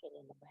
Get in the way.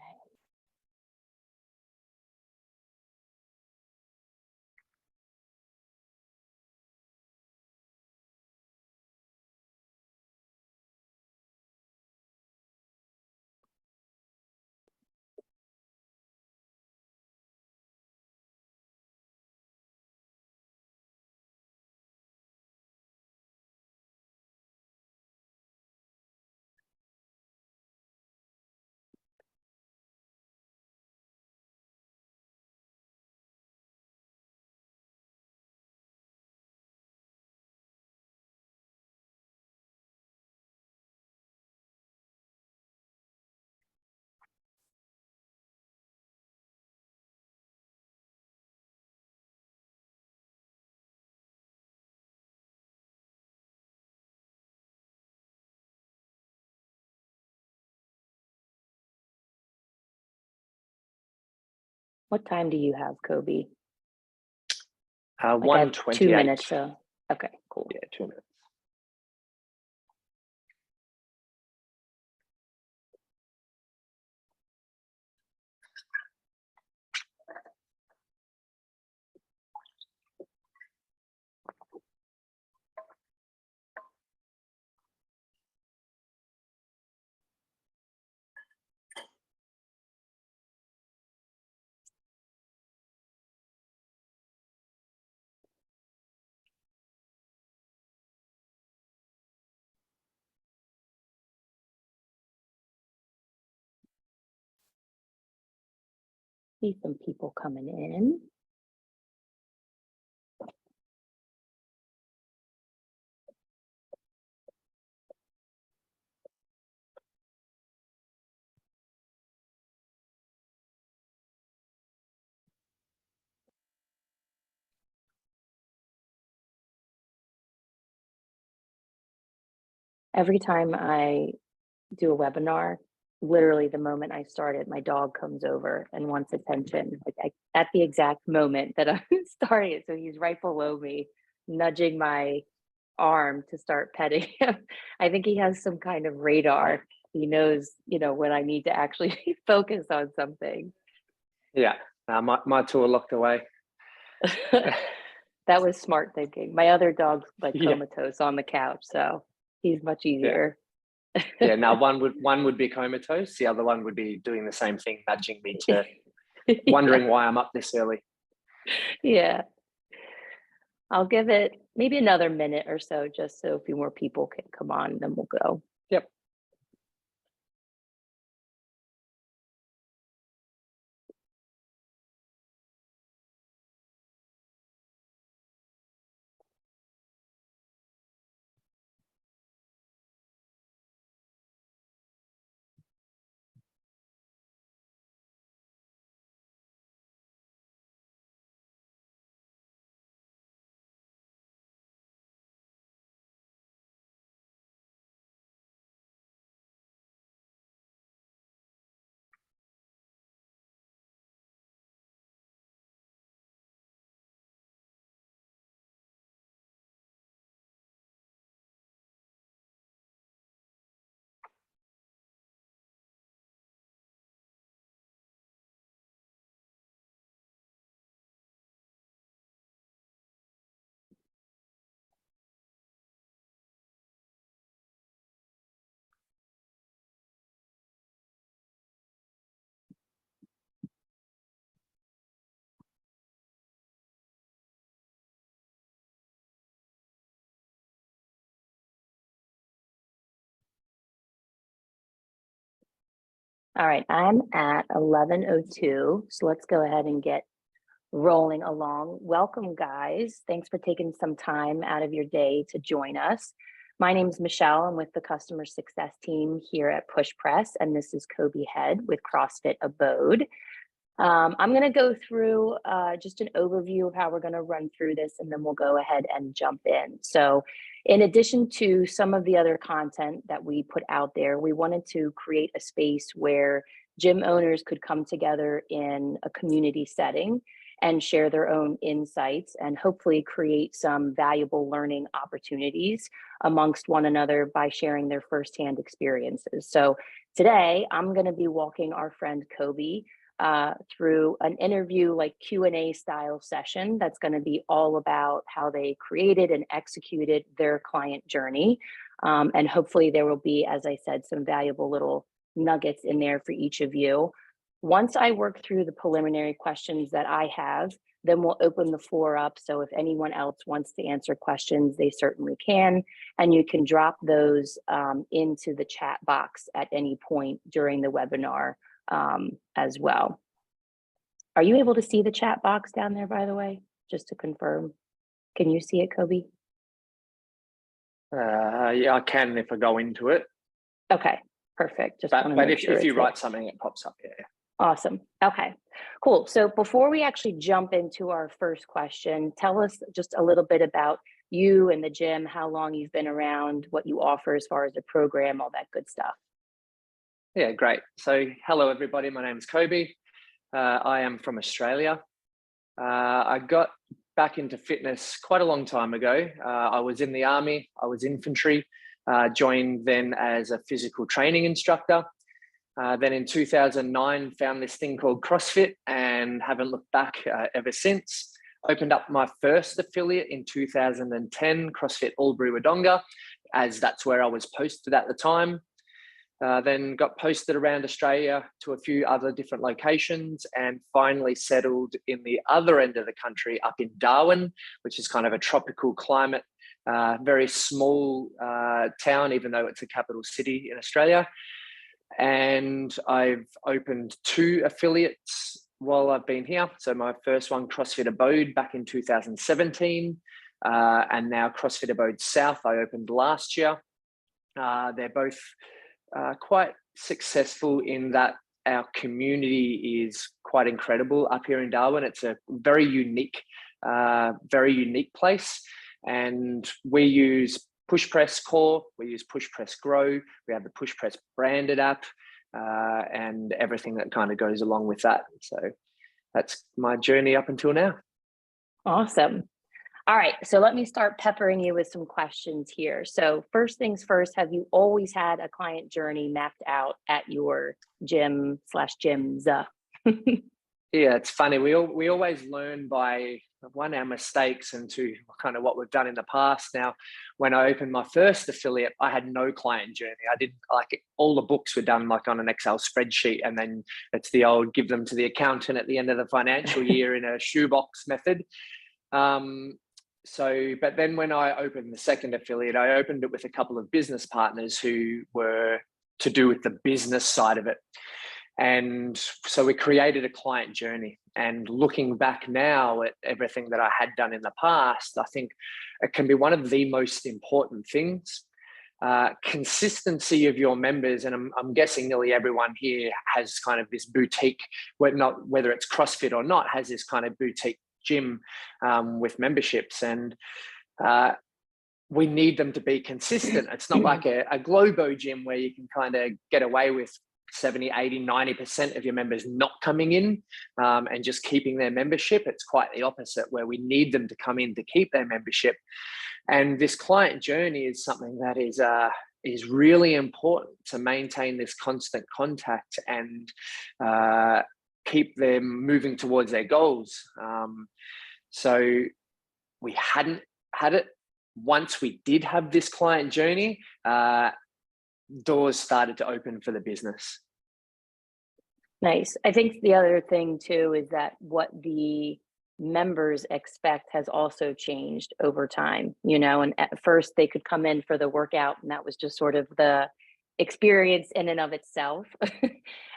What time do you have, Cobi? Like I have 1:28. 2 minutes, so okay, cool. Yeah, 2 minutes. See some people coming in. Every time I do a webinar, literally the moment I start it, my dog comes over and wants attention, like at the exact moment that I'm starting it. So he's right below me, nudging my arm to start petting him. I think he has some kind of radar. He knows, when I need to actually focus on something. Yeah, my two are locked away. That was smart thinking. My other dog's like Yeah. comatose on the couch, so he's much easier. Yeah, now one would be comatose, the other one would be doing the same thing, nudging me to wondering why I'm up this early. Yeah. I'll give it maybe another minute or so, just so a few more people can come on, then we'll go. Yep. All right, I'm at 11:02, so let's go ahead and get rolling along. Welcome, guys. Thanks for taking some time out of your day to join us. My name is Michelle. I'm with the customer success team here at Push Press, and this is Cobi Head with CrossFit Abode. I'm going to go through just an overview of how we're going to run through this, and then we'll go ahead and jump in. So in addition to some of the other content that we put out there, we wanted to create a space where gym owners could come together in a community setting and share their own insights and hopefully create some valuable learning opportunities amongst one another by sharing their firsthand experiences. So Today, I'm going to be walking our friend Cobi through an interview like Q&A style session that's going to be all about how they created and executed their client journey. And hopefully there will be, as I said, some valuable little nuggets in there for each of you. Once I work through the preliminary questions that I have, then we'll open the floor up. So if anyone else wants to answer questions, they certainly can. And you can drop those into the chat box at any point during the webinar as well. Are you able to see the chat box down there, by the way, just to confirm? Can you see it, Cobi? Yeah, I can if I go into it. Okay, perfect. Just but if you write something, it pops up. Yeah. Awesome. Okay, cool. So before we actually jump into our first question, tell us just a little bit about you and the gym, how long you've been around, what you offer as far as the program, all that good stuff. Yeah, great. So hello, everybody. My name is Cobi. I am from Australia. I got back into fitness quite a long time ago. I was in the army. I was infantry, joined then as a physical training instructor. Then in 2009, found this thing called CrossFit and haven't looked back ever since. Opened up my first affiliate in 2010, CrossFit Abode, as that's where I was posted at the time. Then got posted around Australia to a few other different locations and finally settled in the other end of the country up in Darwin, which is kind of a tropical climate, very small town, even though it's a capital city in Australia. And I've opened 2 affiliates while I've been here. So my first one, CrossFit Abode, back in 2017, and now CrossFit Abode South, I opened last year. They're both quite successful in that our community is quite incredible up here in Darwin. It's a very unique place, and we use Push Press Core, we use Push Press Grow, we have the Push Press branded app, and everything that kind of goes along with that. So that's my journey up until now. Awesome. All right, so let me start peppering you with some questions here. So first things first, have you always had a client journey mapped out at your gym/gyms? Yeah, it's funny. We always learn by, one, our mistakes, and 2, kind of what we've done in the past. Now, when I opened my first affiliate, I had no client journey. I didn't all the books were done like on an Excel spreadsheet, and then it's the old give them to the accountant at the end of the financial year in a shoebox method. But then when I opened the second affiliate, I opened it with a couple of business partners who were to do with the business side of it. And so we created a client journey. And looking back now at everything that I had done in the past, I think it can be one of the most important things. Consistency of your members, and I'm guessing nearly everyone here has kind of this boutique, whether it's CrossFit or not, has this kind of boutique gym with memberships, and we need them to be consistent. It's not like a Globo gym where you can kind of get away with 70, 80, 90% of your members not coming in and just keeping their membership. It's quite the opposite, where we need them to come in to keep their membership. And this client journey is something that is really important to maintain this constant contact and keep them moving towards their goals. So we hadn't had it. Once we did have this client journey, doors started to open for the business. Nice. I think the other thing too is that what the members expect has also changed over time, and at first they could come in for the workout and that was just sort of the experience in and of itself.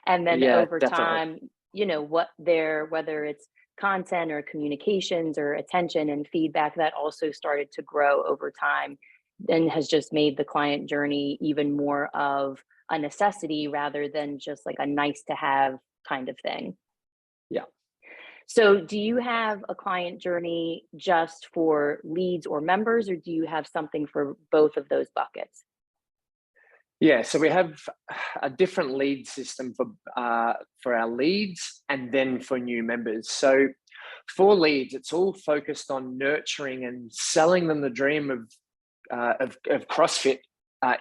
And then over time, whether it's content or communications or attention and feedback, that also started to grow over time and has just made the client journey even more of a necessity rather than just like a nice to have kind of thing. Yeah. So do you have a client journey just for leads or members, or do you have something for both of those buckets? Yeah, so we have a different lead system for our leads and then for new members. So for leads, it's all focused on nurturing and selling them the dream of CrossFit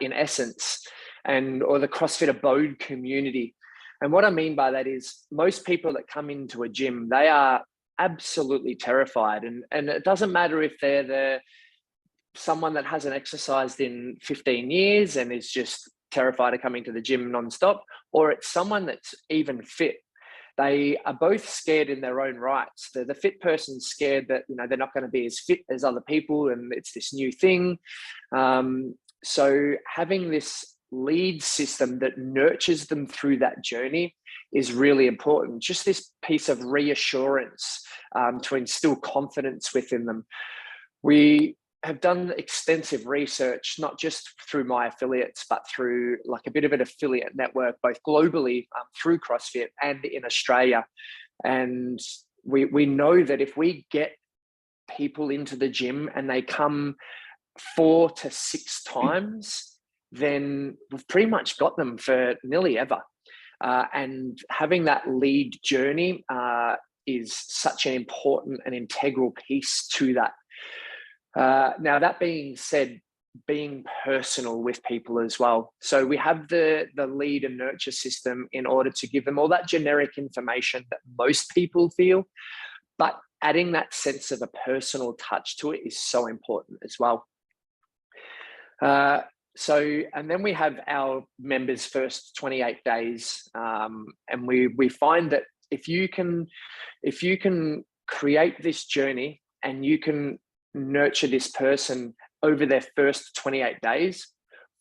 in essence. or the CrossFit Abode community. And what I mean by that is most people that come into a gym, they are absolutely terrified. And it doesn't matter if they're someone that hasn't exercised in 15 years and is just terrified of coming to the gym nonstop, or it's someone that's even fit. They are both scared in their own rights. The fit person's scared that, you know, they're not going to be as fit as other people and it's this new thing. So having this lead system that nurtures them through that journey is really important. Just this piece of reassurance to instill confidence within them. We have done extensive research, not just through my affiliates, but through like a bit of an affiliate network, both globally through CrossFit and in Australia. And we know that if we get people into the gym and they come 4 to 6 times, then we've pretty much got them for nearly ever. And having that lead journey is such an important and integral piece to that. Now, that being said, being personal with people as well. So we have the lead and nurture system in order to give them all that generic information that most people feel, but adding that sense of a personal touch to it is so important as well. And then we have our members' first 28 days, and we find that if you can create this journey and you can nurture this person over their first 28 days,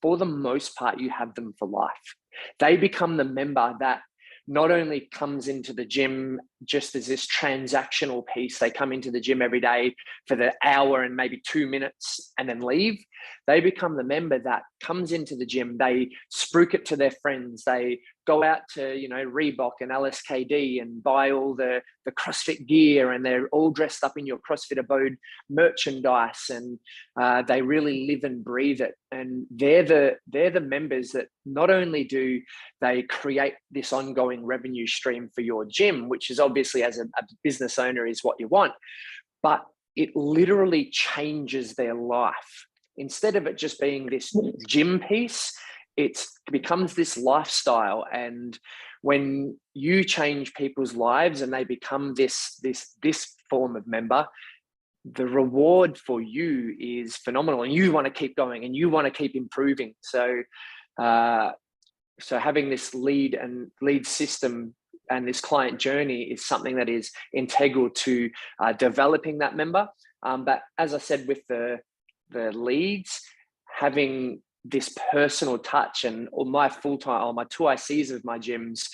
for the most part, you have them for life. They become the member that not only comes into the gym just as this transactional piece, they come into the gym every day for the hour and maybe 2 minutes and then leave. They become the member that comes into the gym, they spruik it to their friends, they go out to, you know, Reebok and LSKD and buy all the CrossFit gear, and they're all dressed up in your CrossFit Abode merchandise, and they really live and breathe it. And they're the members that not only do they create this ongoing revenue stream for your gym, which is obviously as a business owner is what you want, but it literally changes their life. Instead of it just being this gym piece, it becomes this lifestyle. And when you change people's lives and they become this form of member, the reward for you is phenomenal, and you want to keep going and you want to keep improving. So having this lead system and this client journey is something that is integral to developing that member. But as I said, with the leads, having this personal touch, and all my full-time, or my 2 ICs of my gyms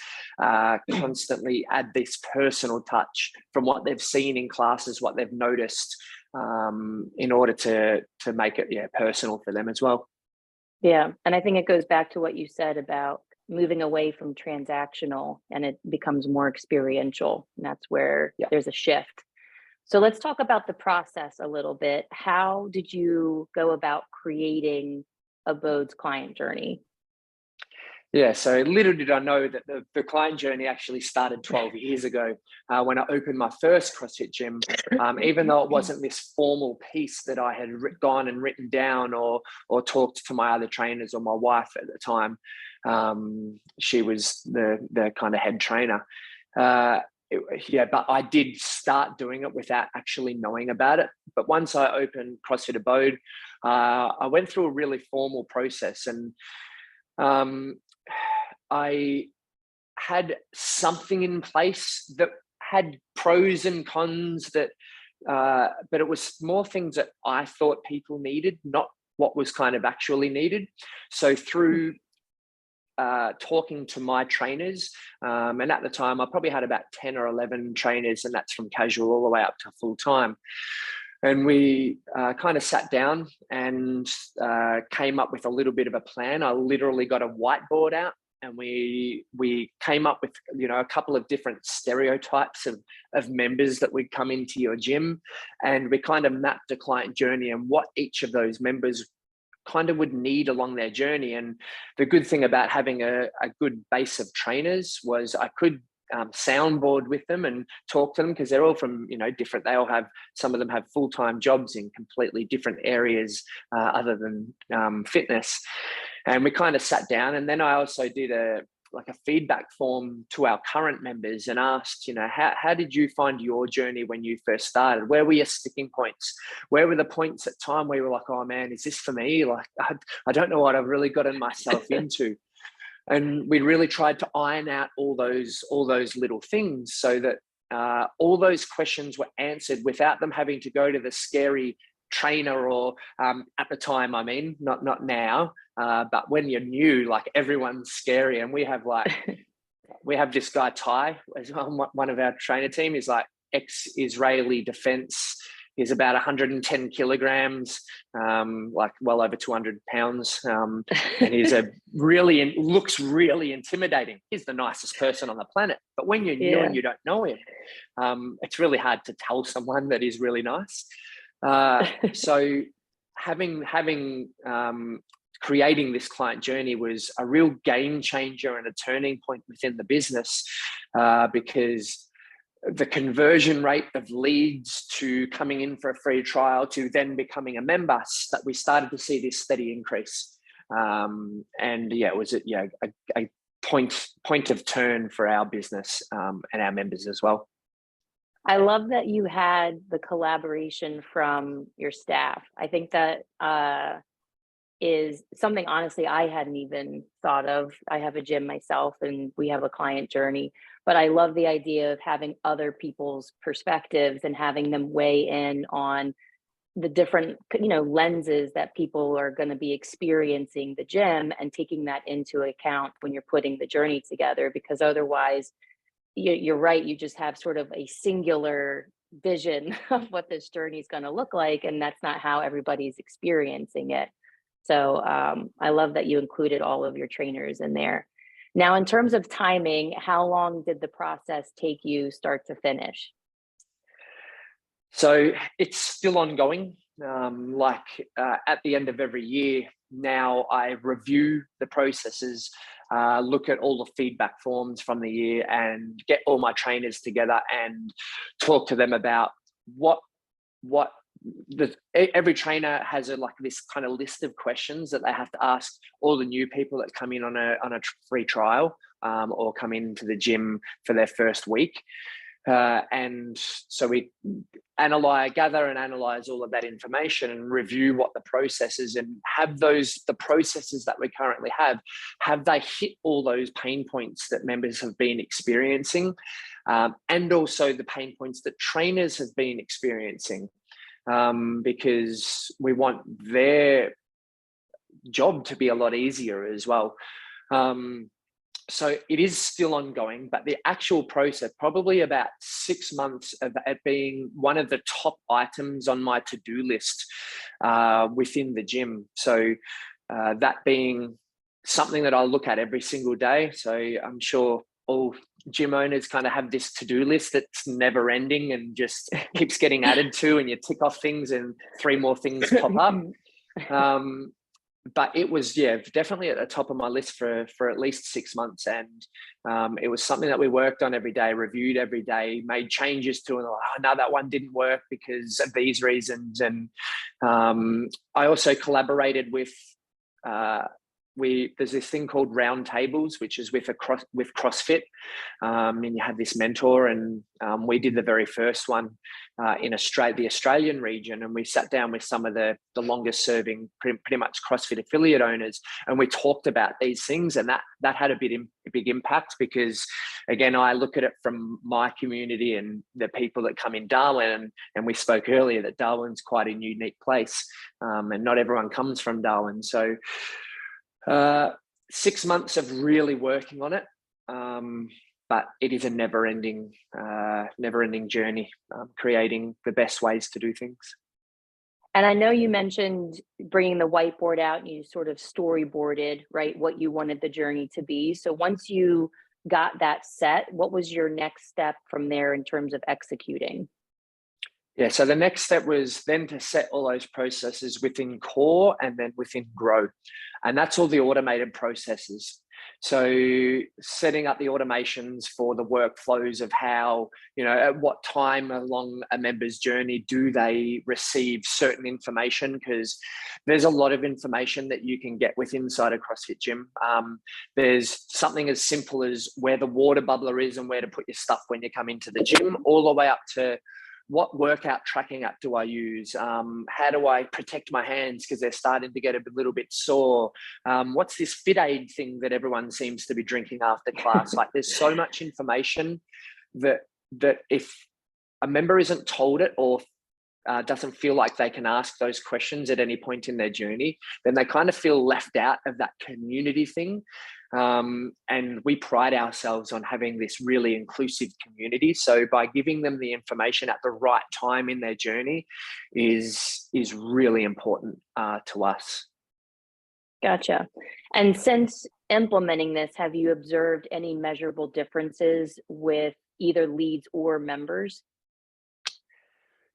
constantly add this personal touch from what they've seen in classes, what they've noticed, in order to make it personal for them as well. Yeah, and I think it goes back to what you said about moving away from transactional, and it becomes more experiential, and that's where there's a shift. So let's talk about the process a little bit. How did you go about creating Abode's client journey? Yeah, so little did I know that the client journey actually started 12 years ago when I opened my first CrossFit gym. Even though it wasn't this formal piece that I had gone and written down or talked to my other trainers or my wife at the time. She was the kind of head trainer. But I did start doing it without actually knowing about it. But once I opened CrossFit Abode, I went through a really formal process, and I had something in place that had pros and cons, that, but it was more things that I thought people needed, not what was kind of actually needed. So through talking to my trainers, and at the time I probably had about 10 or 11 trainers, and that's from casual all the way up to full time. And we kind of sat down and came up with a little bit of a plan. I literally got a whiteboard out, and we came up with, a couple of different stereotypes of members that would come into your gym, and we kind of mapped a client journey and what each of those members kind of would need along their journey. And the good thing about having a good base of trainers was I could soundboard with them and talk to them, because they're all from different, some of them have full-time jobs in completely different areas other than fitness. And we kind of sat down, and then I also did a feedback form to our current members and asked, how did you find your journey when you first started? Where were your sticking points? Where were the points at time where you were like, oh man, is this for me? Like, I don't know what I've really gotten myself into. And we really tried to iron out all those little things so that all those questions were answered without them having to go to the scary trainer, or at the time, I mean, not now, but when you're new, like, everyone's scary. And we have this guy Ty as well, one of our trainer team. Is like ex-Israeli defense. He's about 110 kilograms, like well over 200 pounds, and he's looks really intimidating. He's the nicest person on the planet, but when you're new and you don't know him, it's really hard to tell someone that he's really nice. So creating this client journey was a real game changer and a turning point within the business, because the conversion rate of leads to coming in for a free trial to then becoming a member, that we started to see this steady increase. It was a point of turn for our business and our members as well. I love that you had the collaboration from your staff. I think that is something, honestly, I hadn't even thought of. I have a gym myself and we have a client journey, but I love the idea of having other people's perspectives and having them weigh in on the different, lenses that people are going to be experiencing the gym, and taking that into account when you're putting the journey together, because otherwise, you're right, you just have sort of a singular vision of what this journey is going to look like, and that's not how everybody's experiencing it. So I love that you included all of your trainers in there. Now, in terms of timing, how long did the process take you start to finish? So it's still ongoing. At the end of every year now, I review the processes, look at all the feedback forms from the year, and get all my trainers together and talk to them about every trainer has this kind of list of questions that they have to ask all the new people that come in on a free trial, or come into the gym for their first week. And so we gather and analyze all of that information and review what the process is, and have the processes that we currently have they hit all those pain points that members have been experiencing, and also the pain points that trainers have been experiencing, because we want their job to be a lot easier as well. So it is still ongoing, but the actual process, probably about 6 months of it being one of the top items on my to-do list within the gym. So that being something that I'll look at every single day. So I'm sure all gym owners kind of have this to-do list that's never ending and just keeps getting added to, and you tick off things and 3 more things pop up. But it was, definitely at the top of my list for at least 6 months. And it was something that we worked on every day, reviewed every day, made changes to, and no, that one didn't work because of these reasons. And I also collaborated with, there's this thing called round tables, which is with CrossFit. And you have this mentor, and we did the very first one in Australia, the Australian region, and we sat down with some of the longest serving, pretty much CrossFit affiliate owners, and we talked about these things, and that had a big impact, because again, I look at it from my community and the people that come in Darwin, and we spoke earlier that Darwin's quite a unique place, and not everyone comes from Darwin. So 6 months of really working on it, but it is a never-ending journey, creating the best ways to do things. And I know you mentioned bringing the whiteboard out, and you sort of storyboarded, right, what you wanted the journey to be. So once you got that set, what was your next step from there in terms of executing? Yeah, so the next step was then to set all those processes within core and then within grow. And that's all the automated processes. So setting up the automations for the workflows of how, at what time along a member's journey do they receive certain information, because there's a lot of information that you can get with inside a CrossFit gym. There's something as simple as where the water bubbler is and where to put your stuff when you come into the gym, all the way up to what workout tracking app do I use? How do I protect my hands because they're starting to get a little bit sore? What's this Fit Aid thing that everyone seems to be drinking after class? Like, there's so much information that if a member isn't told it, or doesn't feel like they can ask those questions at any point in their journey, then they kind of feel left out of that community thing. And we pride ourselves on having this really inclusive community. So by giving them the information at the right time in their journey is really important to us. Gotcha. And since implementing this, have you observed any measurable differences with either leads or members?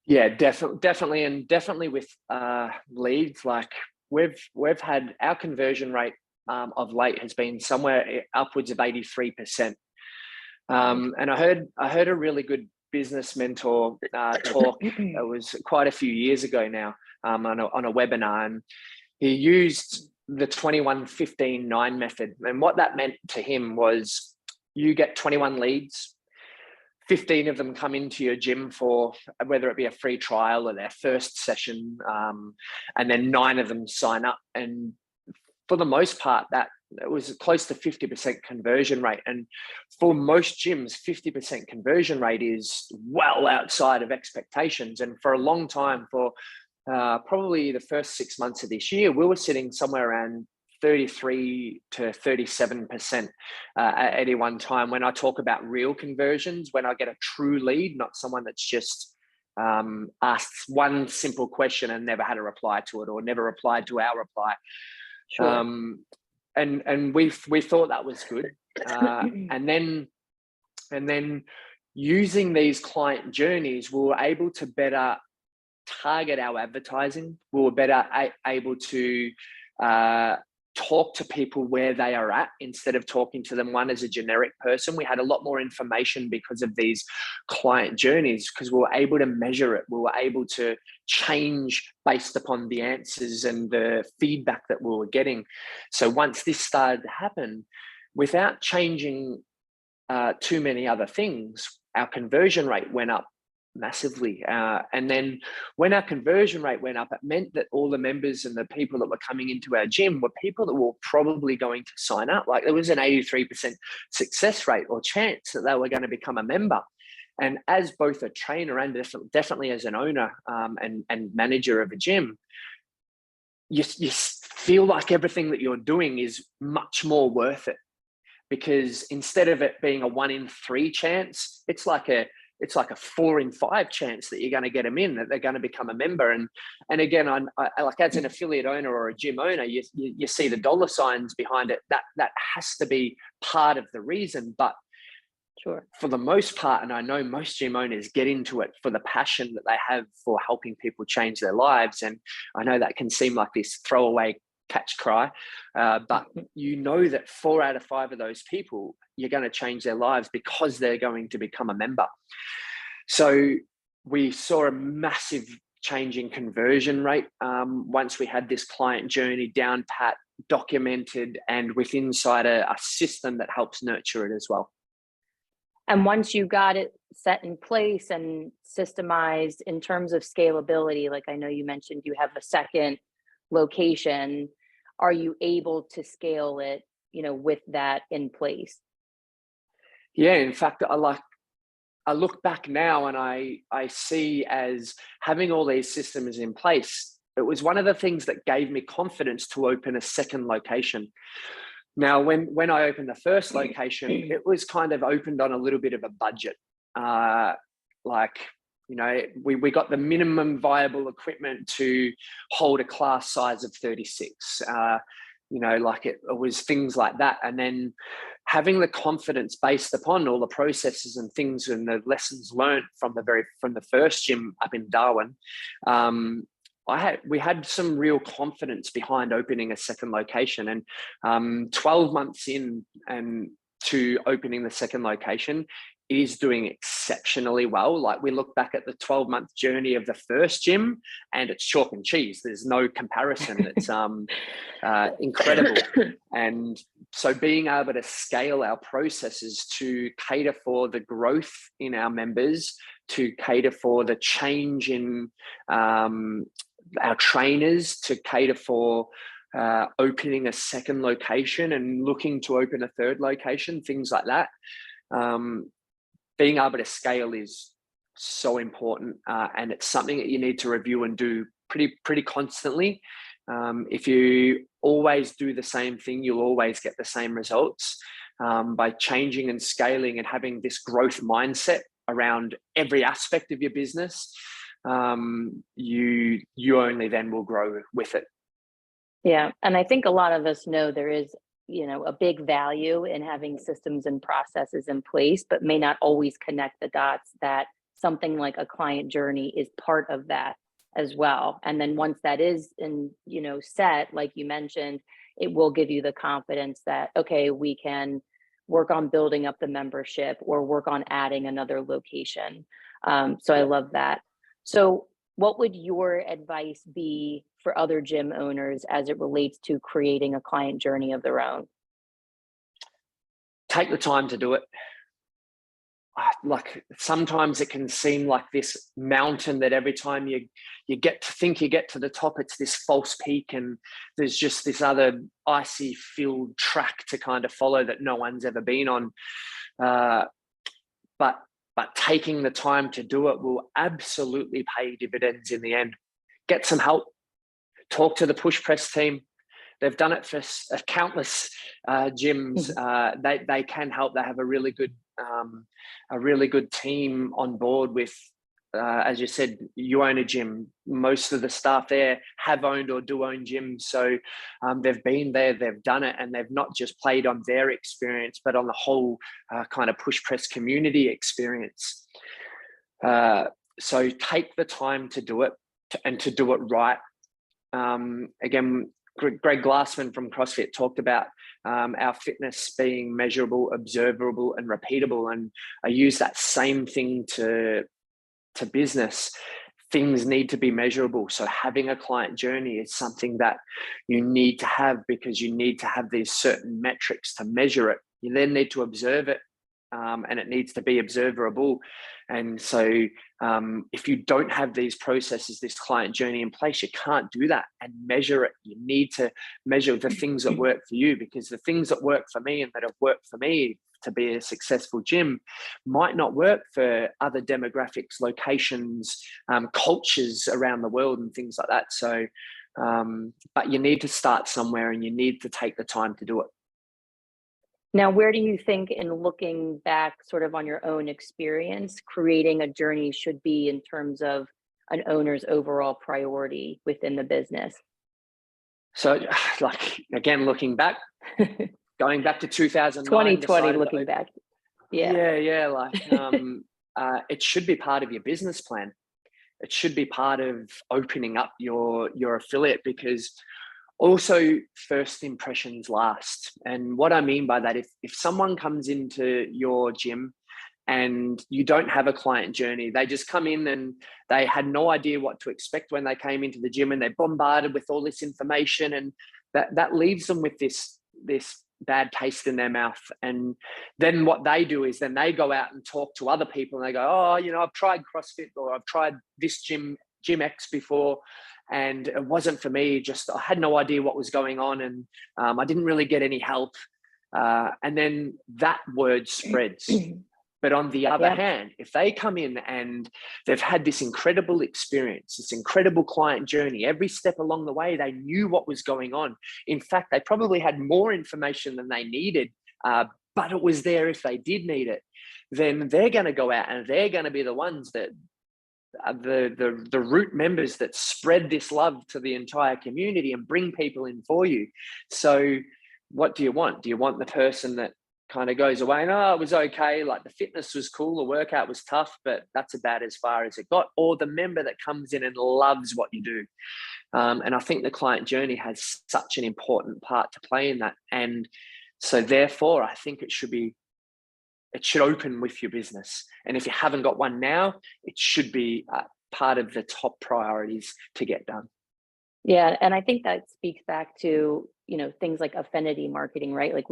Yeah, definitely. And definitely with leads, like we've had our conversion rate of late has been somewhere upwards of 83%. And I heard a really good business mentor talk. It was quite a few years ago now, on a webinar, and he used the 21-15-9 method. And what that meant to him was, you get 21 leads, 15 of them come into your gym for whether it be a free trial or their first session, and then 9 of them sign up. And for the most part, that it was close to 50% conversion rate. And for most gyms, 50% conversion rate is well outside of expectations. And for a long time, for probably the first 6 months of this year, we were sitting somewhere around 33 to 37% at any one time. When I talk about real conversions, when I get a true lead, not someone that's just asked one simple question and never had a reply to it, or never replied to our reply. Sure. And we thought that was good. And then using these client journeys, we were able to better target our advertising. We were better able to talk to people where they are at, instead of talking to them one as a generic person. We had a lot more information because of these client journeys, because we were able to measure it. We were able to change based upon the answers and the feedback that we were getting. So once this started to happen, without changing too many other things, our conversion rate went up massively. And then when our conversion rate went up, it meant that all the members and the people that were coming into our gym were people that were probably going to sign up. Like, there was an 83% success rate or chance that they were going to become a member. And as both a trainer and definitely as an owner and manager of a gym, you feel like everything that you're doing is much more worth it, because instead of it being a 1 in 3 chance, it's like a 4 in 5 chance that you're going to get them in, that they're going to become a member. And again, I like, as an affiliate owner or a gym owner, you see the dollar signs behind it. That has to be part of the reason. But Sure. for the most part, and I know most gym owners get into it for the passion that they have for helping people change their lives. And I know that can seem like this throwaway catch cry, but you know that 4 out of 5 of those people, you're going to change their lives because they're going to become a member. So we saw a massive change in conversion rate once we had this client journey down pat, documented, and with inside a system that helps nurture it as well. And once you got it set in place and systemized in terms of scalability, like I know you mentioned you have a second location, are you able to scale it, with that in place? Yeah, in fact, I look back now and I see as having all these systems in place, it was one of the things that gave me confidence to open a second location. Now, when I opened the first location, it was kind of opened on a little bit of a budget. We got the minimum viable equipment to hold a class size of 36. It was things like that. And then having the confidence based upon all the processes and things and the lessons learned from the first gym up in Darwin, we had some real confidence behind opening a second location, and 12 months in and to opening the second location is doing exceptionally well. Like, we look back at the 12-month journey of the first gym and it's chalk and cheese. There's no comparison. It's incredible. And so being able to scale our processes to cater for the growth in our members, to cater for the change in our trainers, to cater for opening a second location and looking to open a third location, things like that. Being able to scale is so important, and it's something that you need to review and do pretty constantly. If you always do the same thing, you'll always get the same results. By changing and scaling and having this growth mindset around every aspect of your business, you only then will grow with it. Yeah, and I think a lot of us know there is, a big value in having systems and processes in place, but may not always connect the dots that something like a client journey is part of that as well. And then once that is set, like you mentioned, it will give you the confidence that, okay, we can work on building up the membership or work on adding another location. So I love that. So what would your advice be for other gym owners as it relates to creating a client journey of their own? Take the time to do it. Like, sometimes it can seem like this mountain that every time you get to the top, it's this false peak, and there's just this other icy filled track to kind of follow that no one's ever been on. But taking the time to do it will absolutely pay dividends in the end. Get some help. Talk to the push press team. They've done it for countless gyms. They can help. They have a really good team on board with, as you said, you own a gym. Most of the staff there have owned or do own gyms. So they've been there, they've done it, and they've not just played on their experience, but on the whole kind of push press community experience. So take the time to do it, and to do it right. Again, Greg Glassman from CrossFit talked about our fitness being measurable, observable, and repeatable. And I use that same thing to business. Things need to be measurable. So having a client journey is something that you need to have, because you need to have these certain metrics to measure it. You then need to observe it, and it needs to be observable. And so if you don't have these processes, this client journey in place, you can't do that and measure it. You need to measure the things that work for you, because the things that work for me and that have worked for me to be a successful gym might not work for other demographics, locations, cultures around the world and things like that. So, but you need to start somewhere, and you need to take the time to do it. Now, where do you think, in looking back sort of on your own experience, creating a journey should be in terms of an owner's overall priority within the business? So, like, again, looking back, going back to 2009, 2020, looking back. Yeah. Like, it should be part of your business plan. It should be part of opening up your affiliate, because also first impressions last. And what I mean by that, if someone comes into your gym and you don't have a client journey, they just come in and they had no idea what to expect when they came into the gym, and they're bombarded with all this information, and that leaves them with this bad taste in their mouth. And then what they do is then they go out and talk to other people, and they go, oh, I've tried CrossFit, or I've tried this gym X before, and it wasn't for me. Just, I had no idea what was going on, and I didn't really get any help. And then that word spreads. But on the other hand, if they come in and they've had this incredible experience, this incredible client journey, every step along the way, they knew what was going on. In fact, they probably had more information than they needed, but it was there if they did need it. Then they're going to go out, and they're going to be the ones that the root members that spread this love to the entire community and bring people in for you. So what do you want? Do you want the person that kind of goes away and, oh, it was okay, like the fitness was cool, the workout was tough, but that's about as far as it got. Or the member that comes in and loves what you do. And I think the client journey has such an important part to play in that. And so therefore, I think it should open with your business. And if you haven't got one now, it should be part of the top priorities to get done. Yeah, and I think that speaks back to, things like affinity marketing, right? Like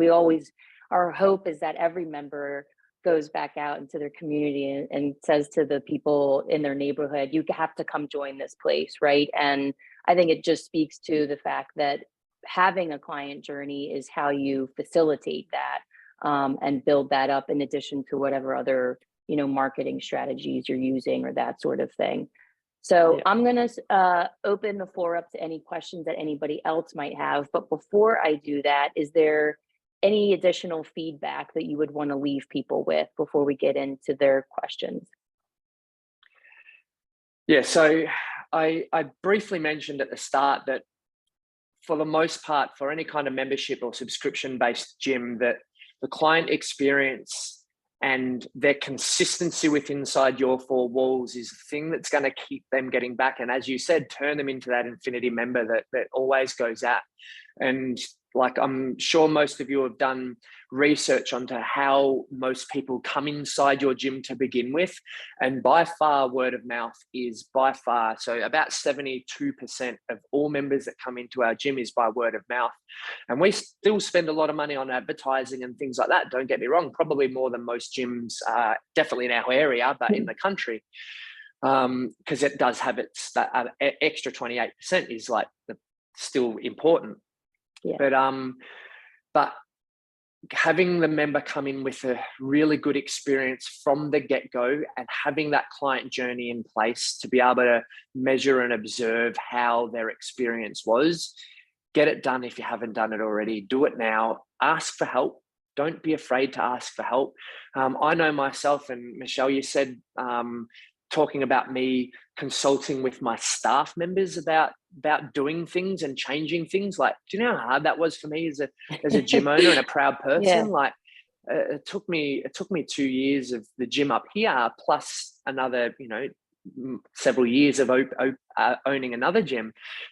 our hope is that every member goes back out into their community and says to the people in their neighborhood, you have to come join this place, right? And I think it just speaks to the fact that having a client journey is how you facilitate that, and build that up in addition to whatever other, marketing strategies you're using or that sort of thing. So Yeah. I'm going to open the floor up to any questions that anybody else might have. But before I do that, is there any additional feedback that you would want to leave people with before we get into their questions? Yeah, so I briefly mentioned at the start that for the most part, for any kind of membership or subscription-based gym, that the client experience and their consistency with inside your four walls is the thing that's going to keep them getting back. And as you said, turn them into that infinity member that always goes out. And like, I'm sure most of you have done research onto how most people come inside your gym to begin with. And by far, word of mouth is by far. So about 72% of all members that come into our gym is by word of mouth. And we still spend a lot of money on advertising and things like that. Don't get me wrong, probably more than most gyms, definitely in our area, but in the country. Because it does have that extra 28% is like still important. Yeah. But having the member come in with a really good experience from the get-go and having that client journey in place to be able to measure and observe how their experience was, get it done. If you haven't done it already, do it now. Ask for help. Don't be afraid to ask for help. I know myself, and Michelle, you said, talking about me consulting with my staff members about doing things and changing things. Like, do you know how hard that was for me as a gym owner and a proud person? Yeah. Like, it took me 2 years of the gym up here, plus another, several years of owning another gym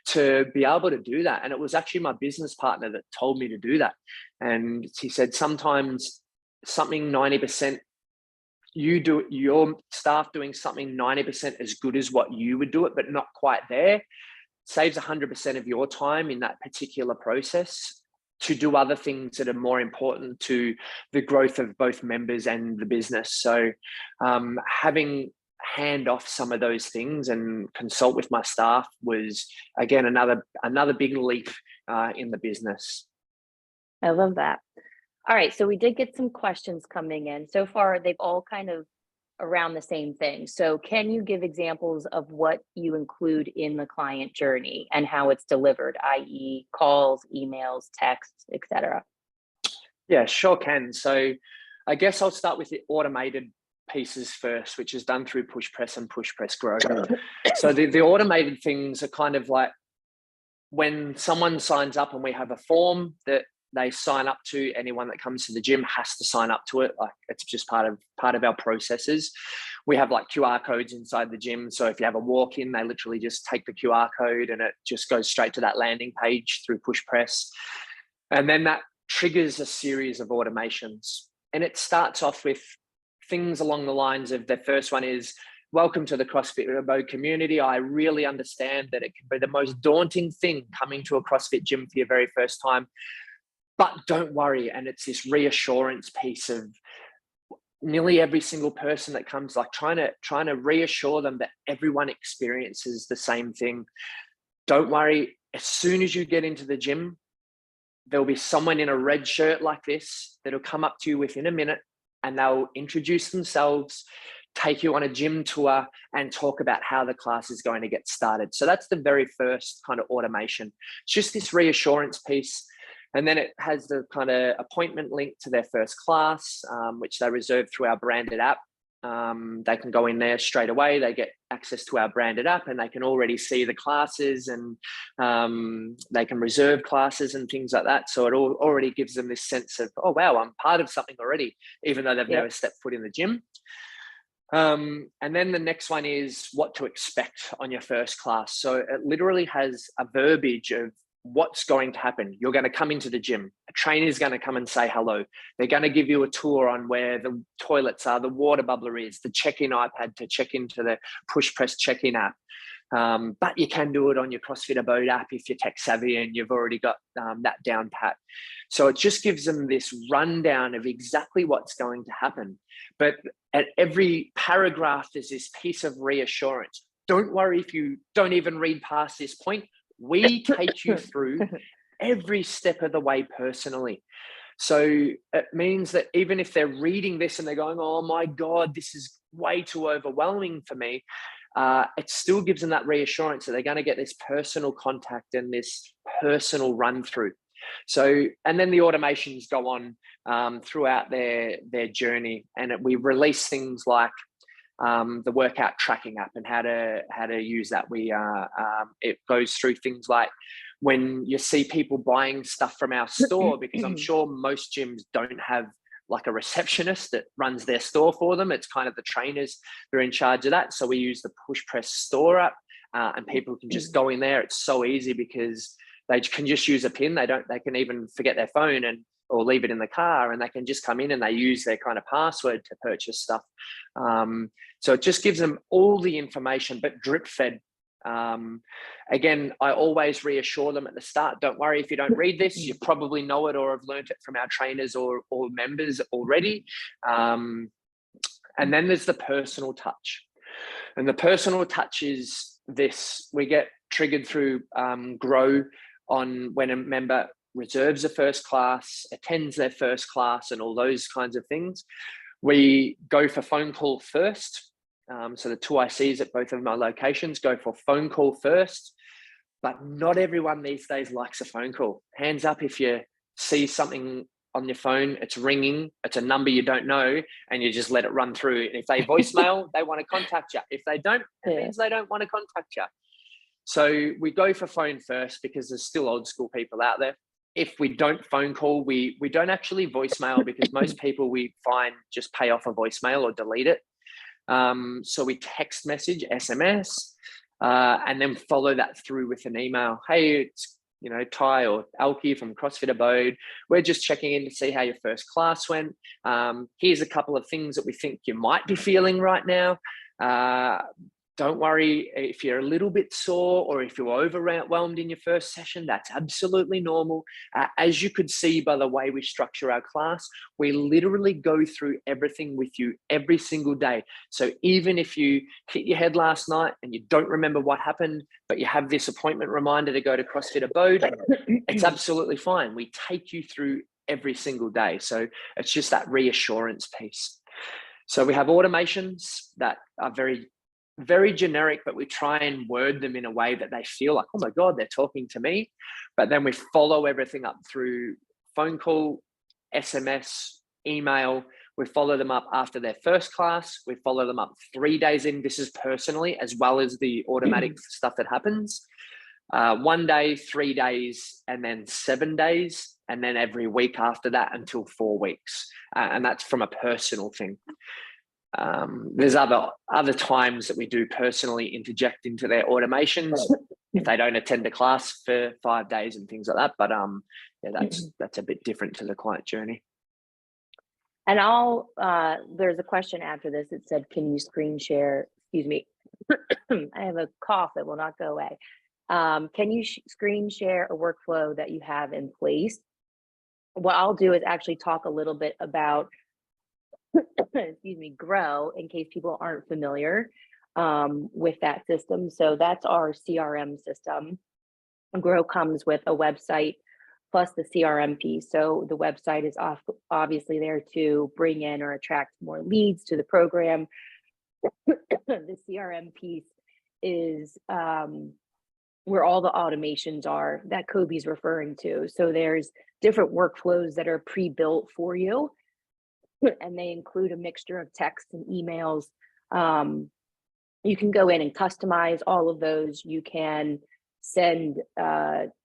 to be able to do that. And it was actually my business partner that told me to do that. And he said, sometimes something 90%, you do your staff doing something 90% as good as what you would do it, but not quite there, saves 100% of your time in that particular process to do other things that are more important to the growth of both members and the business. So having hand off some of those things and consult with my staff was, again, another big leap in the business. I love that. All right, so we did get some questions coming in. So far, they've all kind of around the same thing. So can you give examples of what you include in the client journey and how it's delivered, i.e. calls, emails, texts, etc.? Yeah, sure can. So I guess I'll start with the automated pieces first, which is done through PushPress and PushPress Grow. So the automated things are kind of like when someone signs up and we have a form that they sign up to. Anyone that comes to the gym has to sign up to it. Like, it's just part of our processes. We have like QR codes inside the gym. So if you have a walk-in, they literally just take the QR code and it just goes straight to that landing page through PushPress. And then that triggers a series of automations. And it starts off with things along the lines of, the first one is, welcome to the CrossFit Abode community. I really understand that it can be the most daunting thing coming to a CrossFit gym for your very first time. But don't worry. And it's this reassurance piece of nearly every single person that comes, like trying to reassure them that everyone experiences the same thing. Don't worry. As soon as you get into the gym, there'll be someone in a red shirt like this that'll come up to you within a minute and they'll introduce themselves, take you on a gym tour and talk about how the class is going to get started. So that's the very first kind of automation. It's just this reassurance piece. And then it has the kind of appointment link to their first class, which they reserve through our branded app. They can go in there straight away. They get access to our branded app, and they can already see the classes, and they can reserve classes and things like that. So it already gives them this sense of, oh, wow, I'm part of something already, even though they've never stepped foot in the gym. And then the next one is what to expect on your first class. So it literally has a verbiage of what's going to happen. You're going to come into the gym. A trainer is going to come and say hello. They're going to give you a tour on where the toilets are, the water bubbler is, the check-in iPad to check into the push press check-in app. But you can do it on your CrossFit Abode app if you're tech savvy and you've already got that down pat. So it just gives them this rundown of exactly what's going to happen. But at every paragraph, there's this piece of reassurance. Don't worry if you don't even read past this point. We take you through every step of the way personally. So it means that even if they're reading this and they're going, oh my God, this is way too overwhelming for me, it still gives them that reassurance that they're going to get this personal contact and this personal run through. So, and then the automations go on throughout their journey, and we release things like the workout tracking app and how to use that. It goes through things like when you see people buying stuff from our store, because I'm sure most gyms don't have like a receptionist that runs their store for them. It's kind of the trainers that are in charge of that. So we use the Push Press store app, and people can just go in there. It's so easy because they can just use a pin. They can even forget their phone or leave it in the car, and they can just come in and they use their kind of password to purchase stuff. So it just gives them all the information, but drip fed. Again, I always reassure them at the start, don't worry if you don't read this, you probably know it or have learned it from our trainers or members already. And then there's the personal touch. And the personal touch is this: we get triggered through Grow on when a member reserves a first class, attends their first class, and all those kinds of things. We go for phone call first. So the two ICs at both of my locations go for phone call first, but not everyone these days likes a phone call. Hands up if you see something on your phone, it's ringing, it's a number you don't know, and you just let it run through. And if they voicemail, they want to contact you. If they don't, it means they don't want to contact you. So we go for phone first because there's still old school people out there. If we don't phone call, we don't actually voicemail, because most people we find just pay off a voicemail or delete it. So we text message, SMS, and then follow that through with an email. Hey, it's Ty or Alki from CrossFit Abode. We're just checking in to see how your first class went. Here's a couple of things that we think you might be feeling right now. Don't worry if you're a little bit sore or if you're overwhelmed in your first session. That's absolutely normal. As you could see by the way we structure our class, we literally go through everything with you every single day. So even if you hit your head last night and you don't remember what happened, but you have this appointment reminder to go to CrossFit Abode, it's absolutely fine. We take you through every single day. So it's just that reassurance piece. So we have automations that are very generic, but we try and word them in a way that they feel like, oh my God, they're talking to me. But then we follow everything up through phone call, SMS, email. We follow them up after their first class. We follow them up 3 days in. This is personally, as well as the automatic stuff that happens. 1 day, 3 days, and then 7 days. And then every week after that until 4 weeks. And that's from a personal thing. There's other times that we do personally interject into their automations if they don't attend a class for 5 days and things like that. But that's a bit different to the client journey. And there's a question after this. It said, can you screen share? Excuse me. I have a cough that will not go away. Can you screen share a workflow that you have in place? What I'll do is actually talk a little bit about Grow, in case people aren't familiar with that system. So that's our CRM system. Grow comes with a website plus the CRM piece. So the website is obviously there to bring in or attract more leads to the program. The CRM piece is where all the automations are that Cobi's referring to. So there's different workflows that are pre-built for you. and they include a mixture of text and emails. You can go in and customize all of those. You can send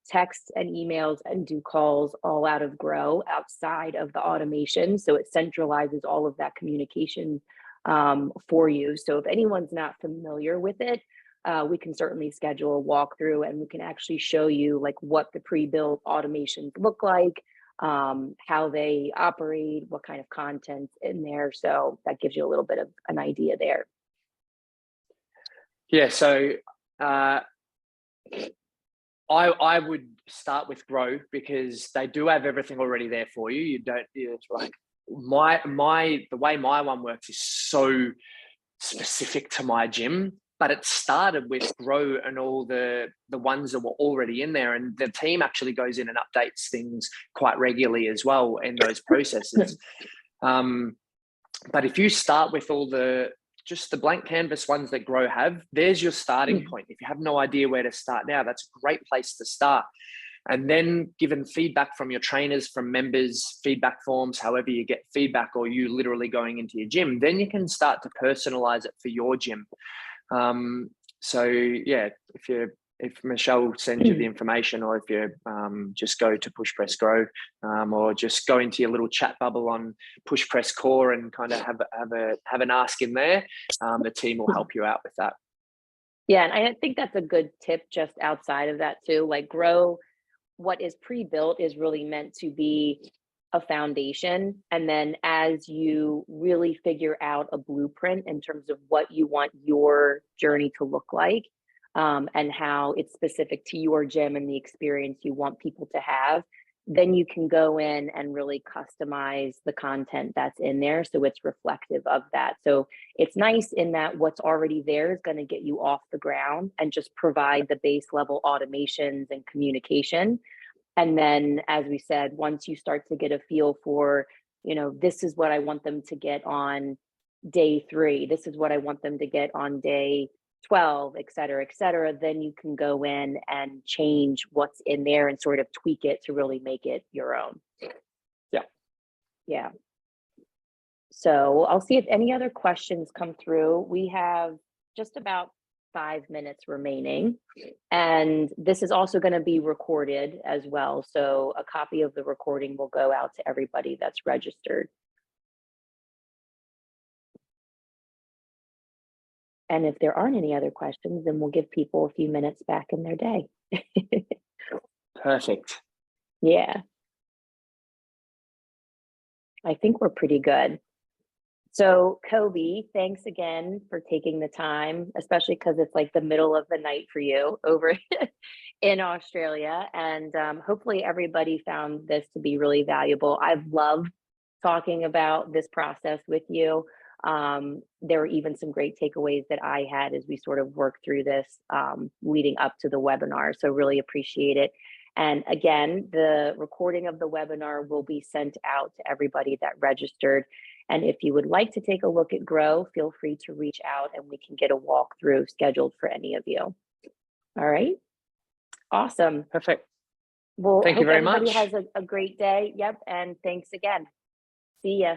texts and emails and do calls all out of Grow outside of the automation. So it centralizes all of that communication for you. So if anyone's not familiar with it, we can certainly schedule a walkthrough, and we can actually show you like what the pre-built automations look like, how they operate, what kind of content's in there. So that gives you a little bit of an idea there. Yeah, so I would start with Grow, because they do have everything already there for you. You don't, it's like the way my one works is so specific to my gym, but it started with Grow and all the ones that were already in there, and the team actually goes in and updates things quite regularly as well in those processes. But if you start with all just the blank canvas ones that Grow have, there's your starting point. If you have no idea where to start now, that's a great place to start. And then given feedback from your trainers, from members, feedback forms, however you get feedback, or you literally going into your gym, then you can start to personalize it for your gym. So yeah, if Michelle sends you the information, or if you just go to Push Press Grow, or just go into your little chat bubble on Push Press Core and kind of have an ask in there, the team will help you out with that. Yeah, and I think that's a good tip just outside of that too. Like Grow, what is pre-built is really meant to be a foundation. And then as you really figure out a blueprint in terms of what you want your journey to look like, and how it's specific to your gym and the experience you want people to have, then you can go in and really customize the content that's in there so it's reflective of that. So it's nice in that what's already there is going to get you off the ground and just provide the base level automations and communication. And then, as we said, once you start to get a feel for, this is what I want them to get on day 3, this is what I want them to get on day 12, et cetera, then you can go in and change what's in there and sort of tweak it to really make it your own. Yeah. So I'll see if any other questions come through. We have just about 5 minutes remaining, and this is also going to be recorded as well. So a copy of the recording will go out to everybody that's registered. And if there aren't any other questions, then we'll give people a few minutes back in their day. Perfect. Yeah. I think we're pretty good. So Cobi, thanks again for taking the time, especially because it's like the middle of the night for you over in Australia. And hopefully everybody found this to be really valuable. I've loved talking about this process with you. There were even some great takeaways that I had as we sort of worked through this leading up to the webinar. So really appreciate it. And again, the recording of the webinar will be sent out to everybody that registered. And if you would like to take a look at Grow, feel free to reach out and we can get a walkthrough scheduled for any of you. All right. Awesome. Perfect. Well, thank you very much. Everybody has a great day. Yep. And thanks again. See ya.